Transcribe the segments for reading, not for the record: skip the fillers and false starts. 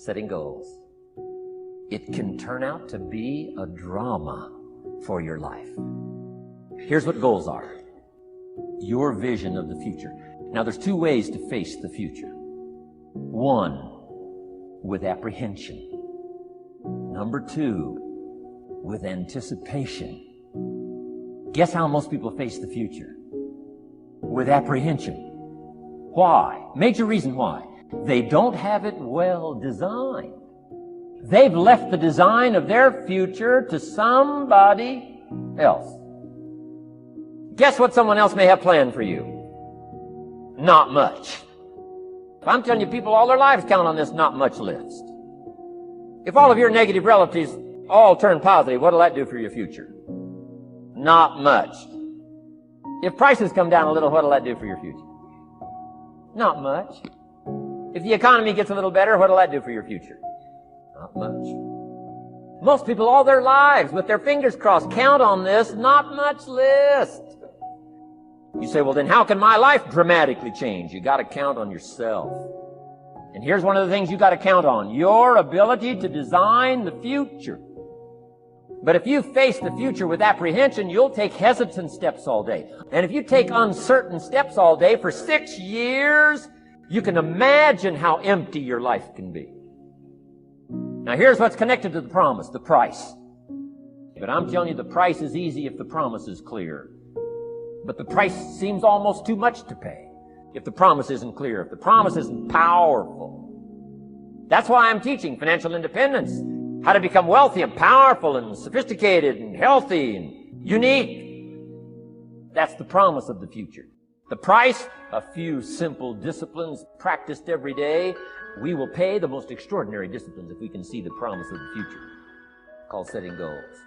setting goals. It can turn out to be a drama for your life. Here's what goals are. Your vision of the future. Now, there's two ways to face the future. One, with apprehension. Number two, with anticipation. Guess how most people face the future? With apprehension. Why? Major reason why. They don't have it well designed. They've left the design of their future to somebody else. Guess what someone else may have planned for you? Not much. I'm telling you, people all their lives count on this not much list. If all of your negative relatives all turn positive, what'll that do for your future? Not much. If prices come down a little, what'll that do for your future? Not much. If the economy gets a little better, what'll that do for your future? Not much. Most people all their lives, with their fingers crossed, count on this not much list. You say, well, then how can my life dramatically change? You got to count on yourself. And here's one of the things you got to count on. Your ability to design the future. But if you face the future with apprehension, you'll take hesitant steps all day. And if you take uncertain steps all day for 6 years, you can imagine how empty your life can be. Now here's what's connected to the promise, the price. But I'm telling you, the price is easy if the promise is clear. But the price seems almost too much to pay if the promise isn't clear, if the promise isn't powerful. That's why I'm teaching financial independence, how to become wealthy and powerful and sophisticated and healthy and unique. That's the promise of the future. The price, a few simple disciplines practiced every day. We will pay the most extraordinary disciplines if we can see the promise of the future, called setting goals.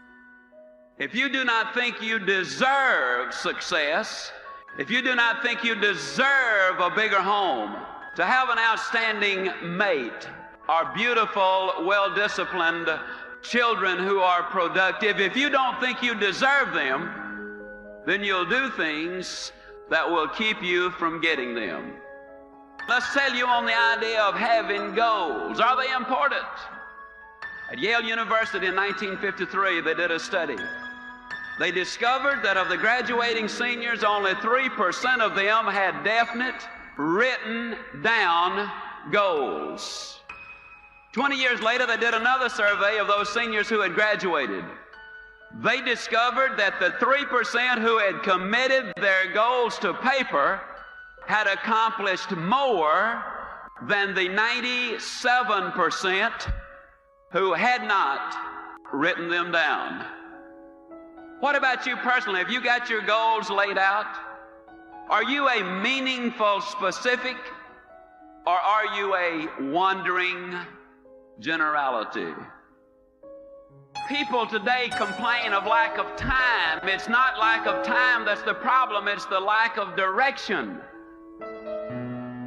If you do not think you deserve success, if you do not think you deserve a bigger home, to have an outstanding mate, or beautiful, well-disciplined children who are productive, if you don't think you deserve them, then you'll do things that will keep you from getting them. Let's sell you on the idea of having goals. Are they important? At Yale University in 1953, they did a study. They discovered that of the graduating seniors, only 3% of them had definite, written down goals. 20 years later, they did another survey of those seniors who had graduated. They discovered that the 3% who had committed their goals to paper had accomplished more than the 97% who had not written them down. What about you personally? Have you got your goals laid out? Are you a meaningful specific, or are you a wandering generality? People today complain of lack of time. It's not lack of time that's the problem, it's the lack of direction.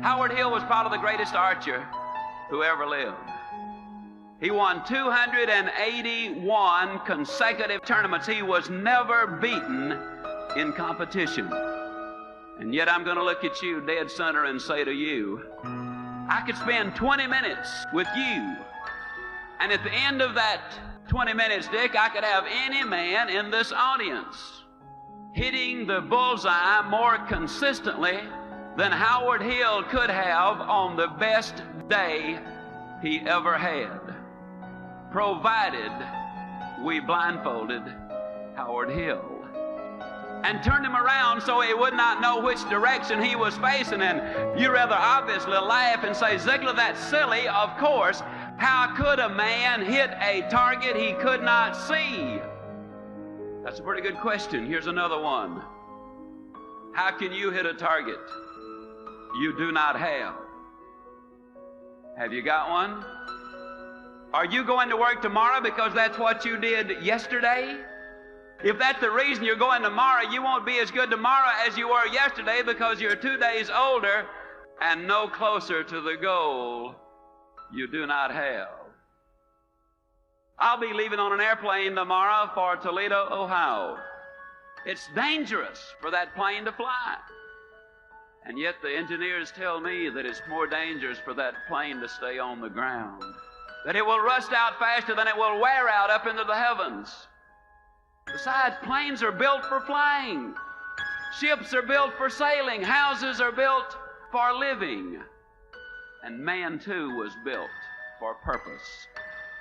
Howard Hill was probably the greatest archer who ever lived. He won 281 consecutive tournaments. He was never beaten in competition. And yet I'm going to look at you dead center and say to you, I could spend 20 minutes with you, and at the end of that 20 minutes, Dick, I could have any man in this audience hitting the bullseye more consistently than Howard Hill could have on the best day he ever had, provided we blindfolded Howard Hill and turned him around so he would not know which direction he was facing. And you rather obviously laugh and say, Ziegler, that's silly. Of course. How could a man hit a target he could not see? That's a pretty good question. Here's another one. How can you hit a target you do not have? Have you got one? Are you going to work tomorrow because that's what you did yesterday? If that's the reason you're going tomorrow, you won't be as good tomorrow as you were yesterday because you're 2 days older and no closer to the goal you do not have. I'll be leaving on an airplane tomorrow for Toledo, Ohio. It's dangerous for that plane to fly. And yet the engineers tell me that it's more dangerous for that plane to stay on the ground. that it will rust out faster than it will wear out up into the heavens. Besides, planes are built for flying. Ships are built for sailing. Houses are built for living. And man, too, was built for purpose.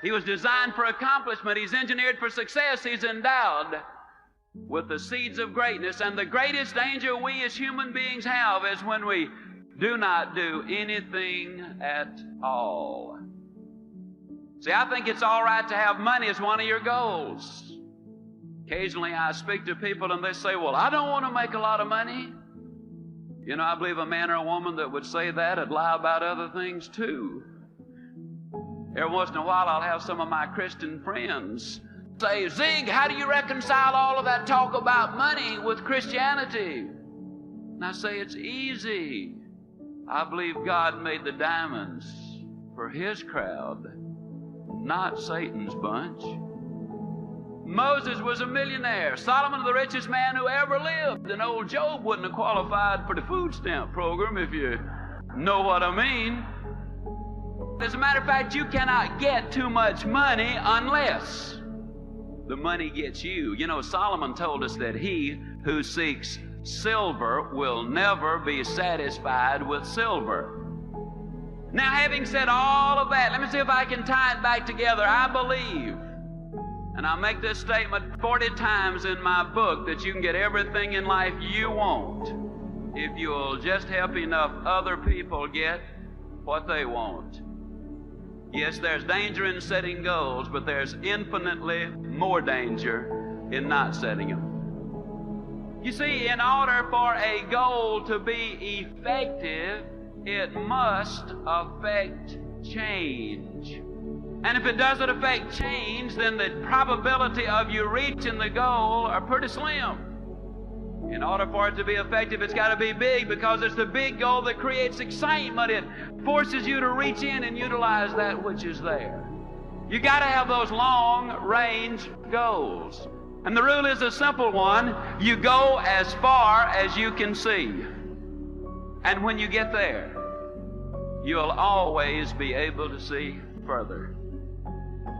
He was designed for accomplishment. He's engineered for success. He's endowed with the seeds of greatness. And the greatest danger we as human beings have is when we do not do anything at all. See, I think it's all right to have money as one of your goals. Occasionally I speak to people and they say, well, I don't want to make a lot of money. You know, I believe a man or a woman that would say that would lie about other things too. Every once in a while I'll have some of my Christian friends say, Zig, how do you reconcile all of that talk about money with Christianity? And I say, it's easy. I believe God made the diamonds for His crowd, not Satan's bunch. Moses was a millionaire. Solomon, the richest man who ever lived. And old Job wouldn't have qualified for the food stamp program, if you know what I mean. As a matter of fact, you cannot get too much money unless the money gets you. You know, Solomon told us that he who seeks silver will never be satisfied with silver. Now, having said all of that, let me see if I can tie it back together. I believe, and I'll make this statement 40 times in my book, that you can get everything in life you want if you'll just help enough other people get what they want. Yes, there's danger in setting goals, but there's infinitely more danger in not setting them. You see, in order for a goal to be effective, it must affect change. And if it doesn't affect change, then the probability of you reaching the goal are pretty slim. In order for it to be effective, it's got to be big, because it's the big goal that creates excitement. It forces you to reach in and utilize that which is there. You got to have those long-range goals. And the rule is a simple one. You go as far as you can see. And when you get there, you'll always be able to see further.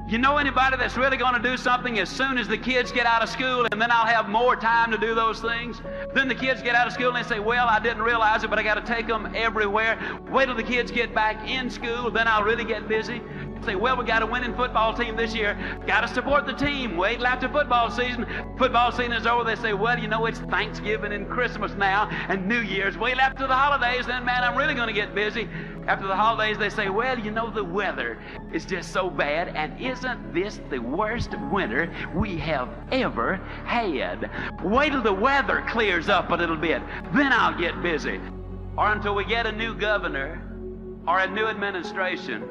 You know anybody that's really going to do something as soon as the kids get out of school, and then I'll have more time to do those things? Then the kids get out of school and they say, well, I didn't realize it, but I got to take them everywhere. Wait till the kids get back in school, then I'll really get busy. Say, well, we got a winning football team this year. Got to support the team. Wait till after football season. Football season is over. They say, well, you know, it's Thanksgiving and Christmas now and New Year's. Wait till after the holidays, then, man, I'm really going to get busy. After the holidays, they say, well, you know, the weather is just so bad, and isn't this the worst winter we have ever had? Wait till the weather clears up a little bit, then I'll get busy. Or until we get a new governor or a new administration.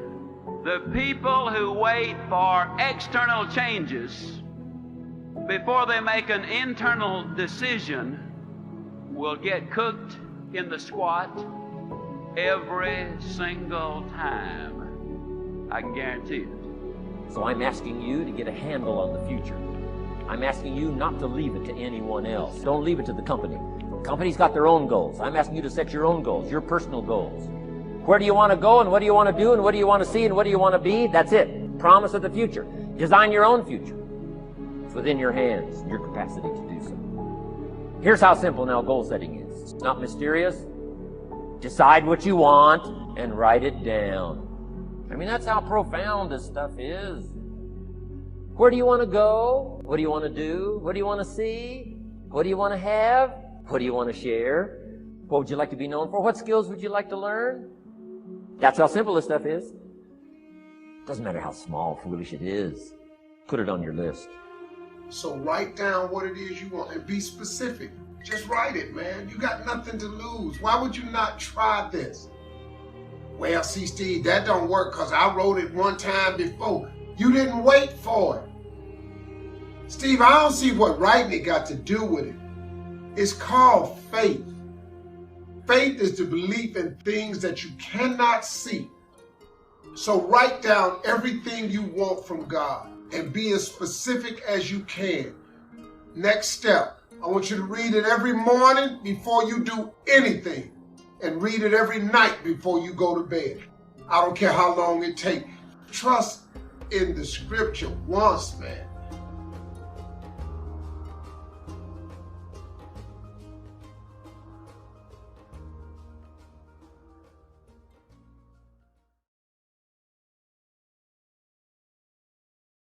The people who wait for external changes before they make an internal decision will get cooked in the squat every single time. I can guarantee it. So I'm asking you to get a handle on the future. I'm asking you not to leave it to anyone else. Don't leave it to the company. The company's got their own goals. I'm asking you to set your own goals, your personal goals. Where do you want to go, and what do you want to do, and what do you want to see, and what do you want to be? That's it. Promise of the future. Design your own future. It's within your hands, your capacity to do so. Here's how simple now goal setting is. It's not mysterious. Decide what you want and write it down. I mean, that's how profound this stuff is. Where do you want to go? What do you want to do? What do you want to see? What do you want to have? What do you want to share? What would you like to be known for? What skills would you like to learn? That's how simple this stuff is. Doesn't matter how small, foolish it is. Put it on your list. So write down what it is you want and be specific. Just write it, man. You got nothing to lose. Why would you not try this? Well, see, Steve, that don't work because I wrote it one time before. You didn't wait for it. Steve, I don't see what writing it got to do with it. It's called faith. Faith is the belief in things that you cannot see. So write down everything you want from God and be as specific as you can. Next step, I want you to read it every morning before you do anything, and read it every night before you go to bed. I don't care how long it takes. trust in the scripture once, man.